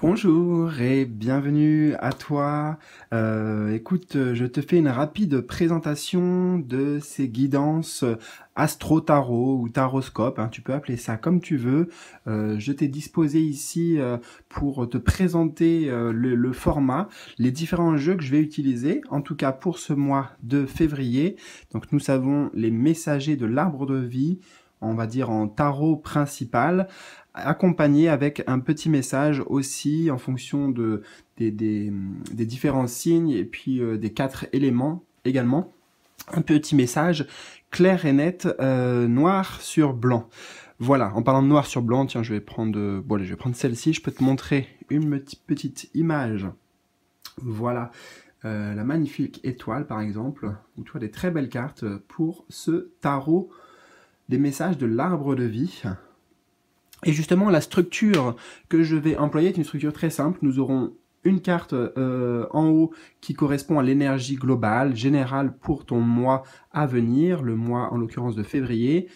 Bonjour et bienvenue à toi. Écoute, je te fais une rapide présentation de ces guidances astro-tarot ou taroscope, hein, tu peux appeler ça comme tu veux. Je t'ai disposé ici pour te présenter le format, les différents jeux que je vais utiliser, en tout cas pour ce mois de février. Donc nous savons les messagers de l'arbre de vie, on va dire en tarot principal, accompagné avec un petit message aussi en fonction des différents signes et puis des 4 éléments également. Un petit message clair et net, noir sur blanc. Voilà, en parlant de noir sur blanc, tiens, je vais prendre celle-ci, je peux te montrer une petite image. Voilà, la magnifique étoile par exemple, où tu as des très belles cartes pour ce tarot des messages de l'arbre de vie. Et justement, la structure que je vais employer est une structure très simple. Nous aurons une carte en haut qui correspond à l'énergie globale, générale pour ton mois à venir, le mois en l'occurrence de février,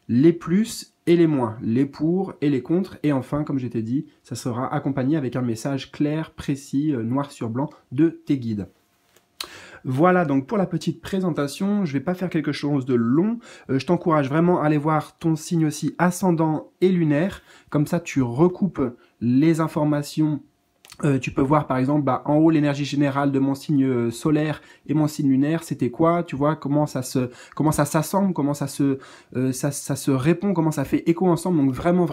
les plus et les moins, les pour et les contre, et enfin, comme je t'ai dit, ça sera accompagné avec un message clair, précis, noir sur blanc de tes guides. Voilà donc pour la petite présentation, je ne vais pas faire quelque chose de long, je t'encourage vraiment à aller voir ton signe aussi ascendant et lunaire, comme ça tu recoupes les informations. Tu peux voir par exemple en haut l'énergie générale de mon signe solaire et mon signe lunaire, c'était quoi? Tu vois comment ça s'assemble, comment ça se répond, comment ça fait écho ensemble. Donc vraiment,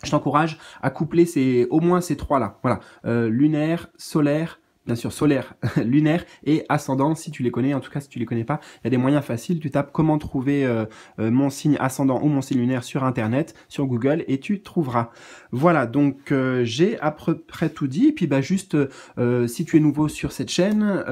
je t'encourage à coupler au moins ces trois-là. Voilà, lunaire, solaire, bien sûr solaire, lunaire et ascendant, si tu les connais. En tout cas, si tu les connais pas, il y a des moyens faciles. Tu tapes comment trouver mon signe ascendant ou mon signe lunaire sur Internet, sur Google, et tu trouveras. Voilà, donc j'ai à peu près tout dit. Et puis juste, si tu es nouveau sur cette chaîne,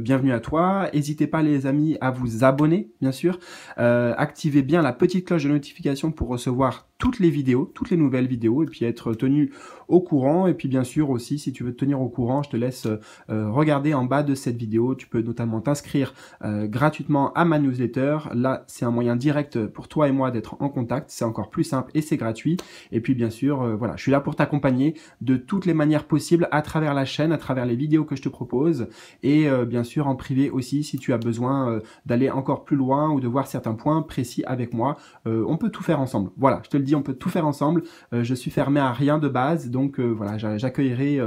bienvenue à toi. N'hésitez pas les amis à vous abonner, bien sûr. Activez bien la petite cloche de notification pour recevoir toutes les vidéos, toutes les nouvelles vidéos, et puis être tenu au courant. Et puis bien sûr aussi, si tu veux te tenir au courant, je te laisse regarder en bas de cette vidéo. Tu peux notamment t'inscrire gratuitement à ma newsletter. Là, c'est un moyen direct pour toi et moi d'être en contact. C'est encore plus simple et c'est gratuit. Et puis bien sûr, voilà, je suis là pour t'accompagner de toutes les manières possibles à travers la chaîne, à travers les vidéos que je te propose. Et bien sûr, en privé aussi, si tu as besoin d'aller encore plus loin ou de voir certains points précis avec moi, on peut tout faire ensemble. Voilà, je te le dis, on peut tout faire ensemble. Je suis fermé à rien de base, donc voilà, j'accueillerai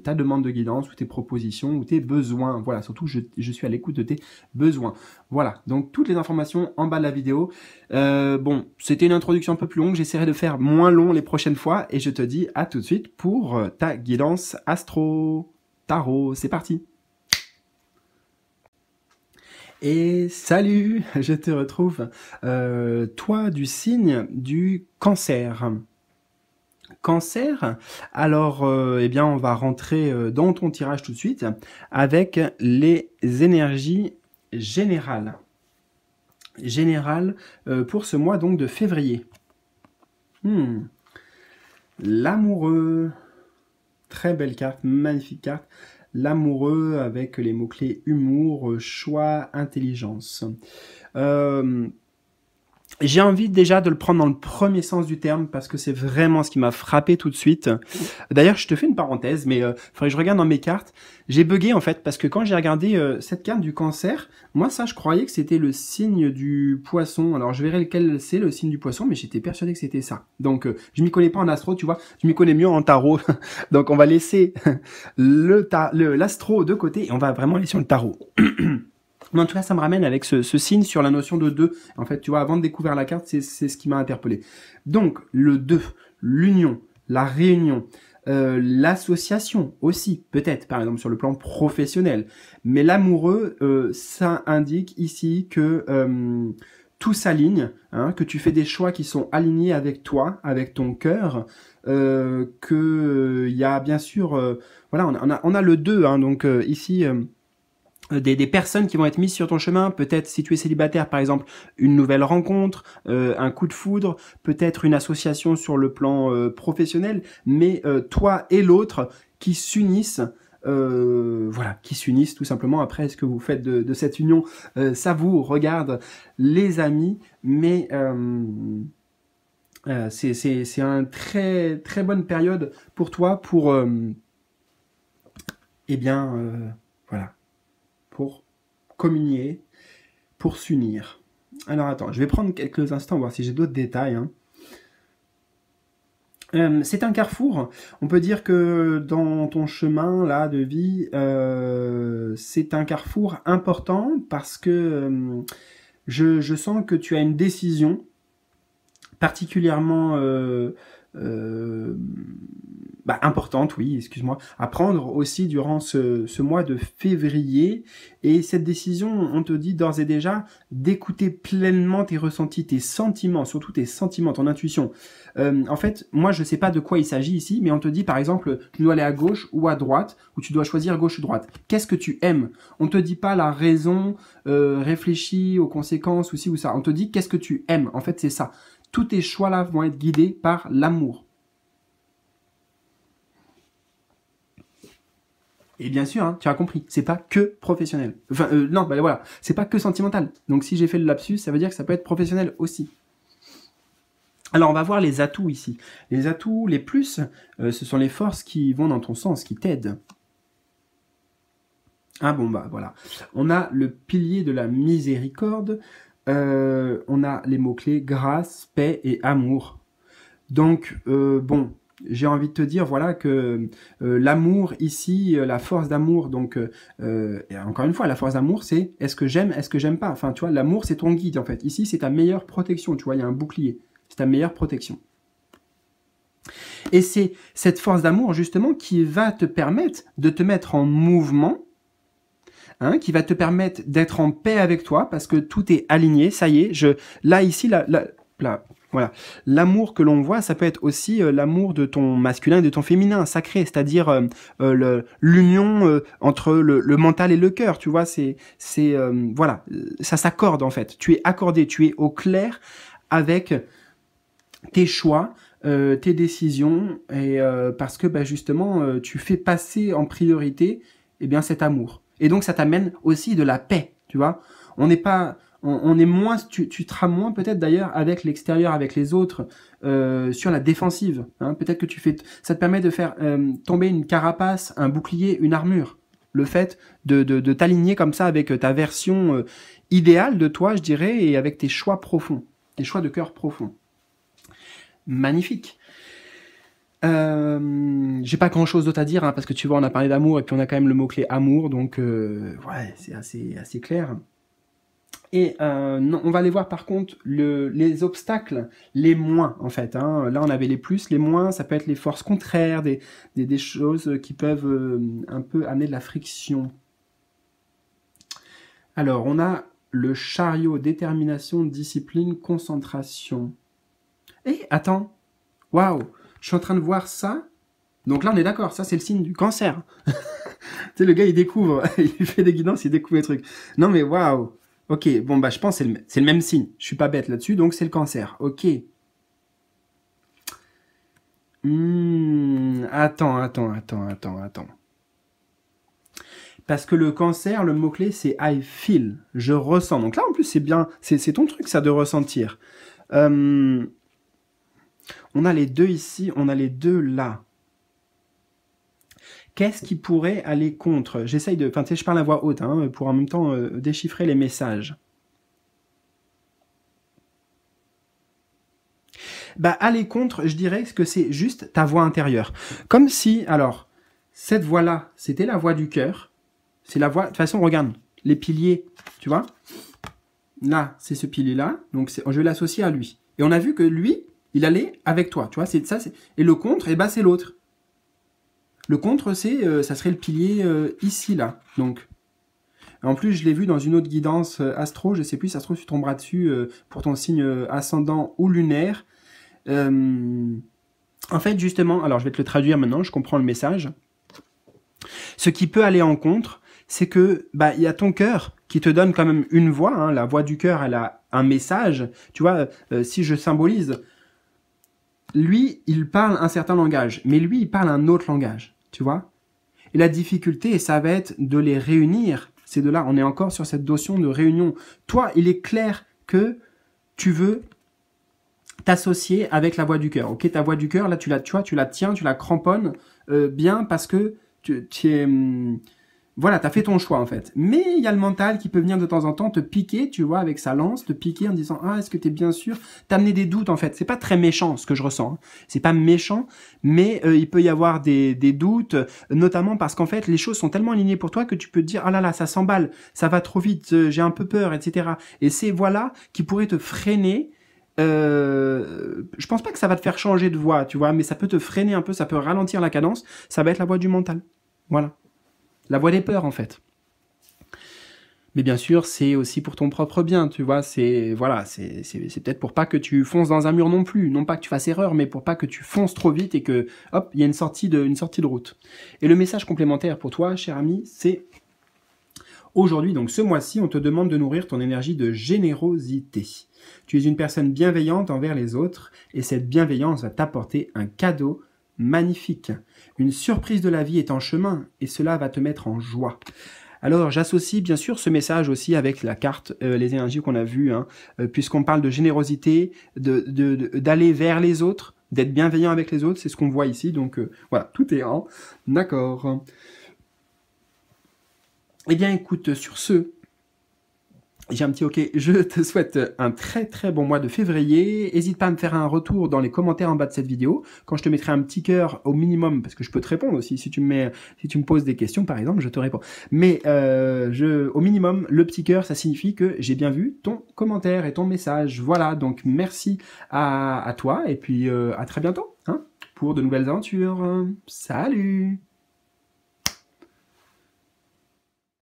ta demande de guidance ou tes propositions ou tes besoins. Voilà, surtout je suis à l'écoute de tes besoins. Voilà, donc toutes les informations en bas de la vidéo. Bon, c'était une introduction un peu plus longue, j'essaierai de faire moins long les prochaines fois et je te dis à tout de suite pour ta guidance astro tarot. C'est parti. Et salut, je te retrouve, toi du signe du cancer. Cancer, alors eh bien on va rentrer dans ton tirage tout de suite avec les énergies générales. Générales pour ce mois donc de février. L'amoureux, très belle carte, magnifique carte. L'amoureux avec les mots-clés humour, choix, intelligence. J'ai envie déjà de le prendre dans le premier sens du terme parce que c'est vraiment ce qui m'a frappé tout de suite. D'ailleurs, je te fais une parenthèse, mais faudrait que je regarde dans mes cartes. J'ai bugué en fait parce que quand j'ai regardé cette carte du cancer, moi ça je croyais que c'était le signe du poisson. Alors je verrai lequel c'est le signe du poisson, mais j'étais persuadé que c'était ça. Donc je m'y connais pas en astro, tu vois, je m'y connais mieux en tarot. Donc on va laisser l'astro de côté et on va vraiment aller sur le tarot. Mais en tout cas, ça me ramène avec ce signe sur la notion de 2. En fait, tu vois, avant de découvrir la carte, c'est ce qui m'a interpellé. Donc, le 2, l'union, la réunion, l'association aussi, peut-être, par exemple, sur le plan professionnel. Mais l'amoureux, ça indique ici que tout s'aligne, hein, que tu fais des choix qui sont alignés avec toi, avec ton cœur, que il y a bien sûr... voilà, on a le 2, hein, donc ici... Des personnes qui vont être mises sur ton chemin, peut-être si tu es célibataire par exemple, une nouvelle rencontre, un coup de foudre, peut-être une association sur le plan professionnel, mais toi et l'autre qui s'unissent, voilà, qui s'unissent tout simplement. Après, ce que vous faites de cette union, ça vous regarde les amis, mais C'est une très, très bonne période pour toi pour, eh bien, voilà, pour communier, pour s'unir. Alors attends, je vais prendre quelques instants, voir si j'ai d'autres détails, hein. C'est un carrefour. On peut dire que dans ton chemin là de vie, c'est un carrefour important parce que je sens que tu as une décision particulièrement importante, oui, excuse-moi, à prendre aussi durant ce mois de février. Et cette décision, on te dit d'ores et déjà d'écouter pleinement tes ressentis, tes sentiments, surtout tes sentiments, ton intuition. En fait, moi, je sais pas de quoi il s'agit ici, mais on te dit, par exemple, tu dois aller à gauche ou à droite, ou tu dois choisir gauche ou droite. Qu'est-ce que tu aimes? On te dit pas la raison, réfléchis aux conséquences ou ci ou ça. On te dit qu'est-ce que tu aimes. En fait, c'est ça. Tous tes choix-là vont être guidés par l'amour. Et bien sûr, hein, tu as compris, c'est pas que professionnel. Enfin, non, bah voilà, c'est pas que sentimental. Donc si j'ai fait le lapsus, ça veut dire que ça peut être professionnel aussi. Alors on va voir les atouts ici. Les atouts, les plus, ce sont les forces qui vont dans ton sens, qui t'aident. Ah bon, bah voilà. On a le pilier de la miséricorde, on a les mots-clés grâce, paix et amour. Donc, bon, j'ai envie de te dire, voilà, que l'amour ici, la force d'amour, donc, et encore une fois, la force d'amour, c'est est-ce que j'aime pas? Enfin, tu vois, l'amour, c'est ton guide, en fait. Ici, c'est ta meilleure protection, tu vois, il y a un bouclier. C'est ta meilleure protection. Et c'est cette force d'amour, justement, qui va te permettre de te mettre en mouvement, hein, qui va te permettre d'être en paix avec toi, parce que tout est aligné, ça y est, là, ici, voilà. L'amour que l'on voit, ça peut être aussi l'amour de ton masculin et de ton féminin sacré, c'est-à-dire l'union entre le mental et le cœur, tu vois, voilà, ça s'accorde en fait. Tu es accordé, tu es au clair avec tes choix, tes décisions, et parce que bah, justement, tu fais passer en priorité eh bien, cet amour. Et donc, ça t'amène aussi de la paix, tu vois. On n'est pas... On est moins, tu seras moins peut-être d'ailleurs avec l'extérieur, avec les autres, sur la défensive. Hein. Peut-être que ça te permet de faire tomber une carapace, un bouclier, une armure. Le fait de t'aligner comme ça avec ta version idéale de toi, je dirais, et avec tes choix profonds, tes choix de cœur profonds. Magnifique. J'ai pas grand chose d'autre à dire, hein, parce que tu vois, on a parlé d'amour et puis on a quand même le mot-clé amour, donc ouais, c'est assez clair. Et non, on va aller voir par contre les obstacles, les moins en fait. Hein. Là, on avait les plus, les moins, ça peut être les forces contraires, des choses qui peuvent un peu amener de la friction. Alors, on a le chariot, détermination, discipline, concentration. Et attends, waouh, je suis en train de voir ça. Donc là, on est d'accord, ça c'est le signe du cancer. Tu sais, le gars, il découvre, il fait des guidances, il découvre des trucs. Non mais waouh. Ok, bon bah je pense que c'est le même signe. Je suis pas bête là-dessus, donc c'est le cancer. Ok. Attends. Parce que le cancer, le mot-clé, c'est I feel. Je ressens. Donc là, en plus, c'est bien. C'est ton truc, ça, de ressentir. On a les deux ici, on a les deux là. Qu'est-ce qui pourrait aller contre? J'essaye de... Enfin, tu sais, je parle à voix haute, hein, pour en même temps déchiffrer les messages. Bah, aller contre, je dirais que c'est juste ta voix intérieure. Comme si, alors, cette voix-là, c'était la voix du cœur. C'est la voix... De toute façon, regarde, les piliers, tu vois? Là, c'est ce pilier-là, donc je vais l'associer à lui. Et on a vu que lui, il allait avec toi, tu vois? C'est ça, et le contre, et bah, c'est l'autre. Le contre, ça serait le pilier ici, là. Donc, en plus, je l'ai vu dans une autre guidance astro, je sais plus, ça se trouve, tu tomberas dessus pour ton signe ascendant ou lunaire. En fait, justement, alors je vais te le traduire maintenant, je comprends le message. Ce qui peut aller en contre, c'est que bah, y a ton cœur qui te donne quand même une voix. Hein, la voix du cœur, elle a un message. Tu vois, si je symbolise, lui, il parle un certain langage, mais lui, il parle un autre langage. Tu vois? Et la difficulté, ça va être de les réunir. Ces deux-là, on est encore sur cette notion de réunion. Toi, il est clair que tu veux t'associer avec la voix du cœur. Ok, ta voix du cœur, là, tu vois, tu la tiens, tu la cramponnes bien parce que tu es... voilà, t'as fait ton choix en fait. Mais il y a le mental qui peut venir de temps en temps te piquer, tu vois, avec sa lance, te piquer en disant ah est-ce que t'es bien sûr, t'amener des doutes en fait. C'est pas très méchant ce que je ressens. Hein. C'est pas méchant, mais il peut y avoir des doutes, notamment parce qu'en fait les choses sont tellement alignées pour toi que tu peux te dire ah là là ça s'emballe, ça va trop vite, j'ai un peu peur, etc. Et c'est voilà qui pourrait te freiner. Je pense pas que ça va te faire changer de voix, tu vois, mais ça peut te freiner un peu, ça peut ralentir la cadence. Ça va être la voix du mental. Voilà. La voix des peurs, en fait. Mais bien sûr, c'est aussi pour ton propre bien, tu vois. C'est voilà, c'est peut-être pour pas que tu fonces dans un mur non plus, non pas que tu fasses erreur, mais pour pas que tu fonces trop vite et que hop, il y a une sortie de route. Et le message complémentaire pour toi, cher ami, c'est aujourd'hui, donc ce mois-ci, on te demande de nourrir ton énergie de générosité. Tu es une personne bienveillante envers les autres et cette bienveillance va t'apporter un cadeau magnifique. Une surprise de la vie est en chemin et cela va te mettre en joie. Alors j'associe bien sûr ce message aussi avec la carte, les énergies qu'on a vues, hein, puisqu'on parle de générosité, d'aller vers les autres, d'être bienveillant avec les autres, c'est ce qu'on voit ici, donc voilà, tout est en accord. Eh bien écoute, sur ce, j'ai un petit ok, je te souhaite un très très bon mois de février. N'hésite pas à me faire un retour dans les commentaires en bas de cette vidéo. Quand je te mettrai un petit cœur au minimum, parce que je peux te répondre aussi, si tu me poses des questions par exemple, je te réponds. Mais au minimum, le petit cœur, ça signifie que j'ai bien vu ton commentaire et ton message. Voilà, donc merci à toi et puis à très bientôt hein, pour de nouvelles aventures. Salut!